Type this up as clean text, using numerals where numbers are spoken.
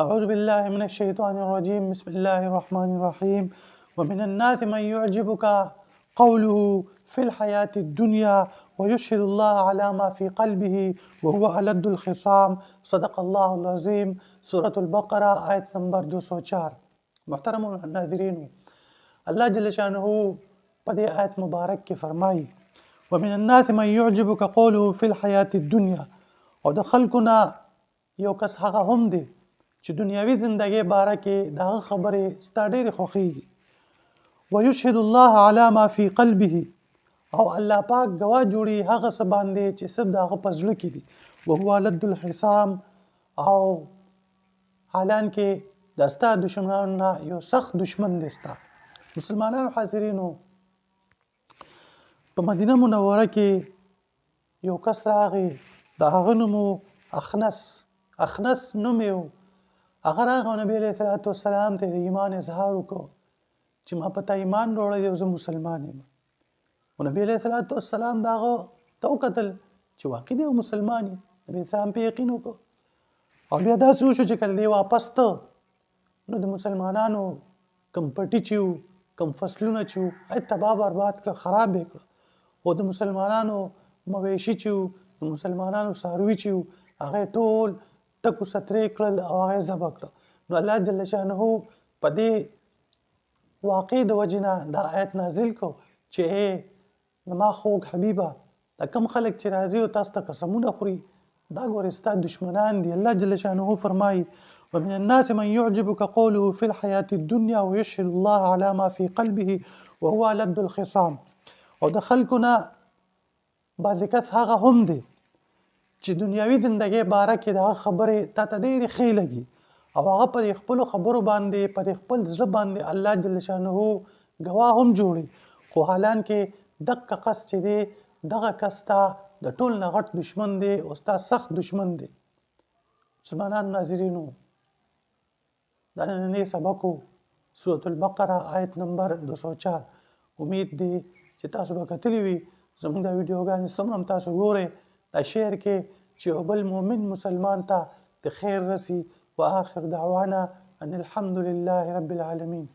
أعوذ بالله من الشيطان الرجيم. بسم الله الرحمن الرحيم. ومن الناس من يعجبك قوله في الحياة الدنيا ويشهد الله على ما في قلبه وهو ألد الخصام. صدق الله العظيم. سورة البقرة آیت نمبر 204. محترم ناظرین، الله جل شانه په دې آیت مبارک کې فرمایي ومن الناس من يعجبك قوله في الحياة الدنيا، او د خلقنا یو کس هغه هم دی چې دنیاوي زندګۍ باره کې دغه خبرې ستا ډېرې خوښېږي. ويشهد الله على ما في قلبه، او الله پاک ګواه جوړي هغه څه باندې چې څه د هغه په زړه کې دي. وهو لد الحسام، او حالان کې د ستا دشمنانو نه یو سخت دشمن دی ستا. مسلمانانو حاضرینو، په مدینه منوره کې یو کس راغی، د هغه نوم اخنس نوم یې و. هغه راغی نبي علیه السلام ته د ایمان اظهار وکړو چې ما په تا ایمان راوړی دی او زه مسلمان یم. نبي علیه السلام د هغه ته وکتل چې واقع دی مسلمان یم. نبي اسلام په یقین وکړو، او بیا داسې وشو چې کله دی واپس ته، نو د مسلمانانو کم پټي چې وو، کم فصلونه چې وو، هغه تباه برباد کړه، خراب یې کړه. او د مسلمانانو مویشي چې وو، د مسلمانانو څاروي چې وو، هغه ټول ټکو سترې کړل او هغه ذبح کړه. نو الله جل شانه په دې واقع د وجې نه دا آیت نازل کړو چې زما خوږ حبیبه، دا کم خلک چې راځي او تاسو ته قسمونه خوري، دا ګورې ستا دشمنان دي. الله جل شانه فرمایي ومن الناس من يعجبك قوله في الحياة الدنيا ويشهد الله على ما في قلبه وهو ألد الخصام. او د خلکونه بعضې کس هغه هم دی چې دنیاوي زندګۍ باره کې د هغه خبرې تا ته ډېرې ښې لګي، او هغه په خپلو خبرو باندې، په خپل زړه باندې الله جل شانه ګواه هم جوړي. خو حالان کې دغه کس چې دی، دغه کس ته د ټول نه غټ دشمن دی او ستا سخت دشمن دی. مسلمانانو ناظرینو، دا نننی سبق و سورة البقره آیت نمبر 204. امید دی چې تاسو به کتلی وي. زموږ دا ویډیوګانې څومره هم تاسو ګورئ، دا شیر کې چې یو بل مؤمن مسلمان ته د خیر رسي. وآخر دعوانا ان الحمد لله رب العالمين.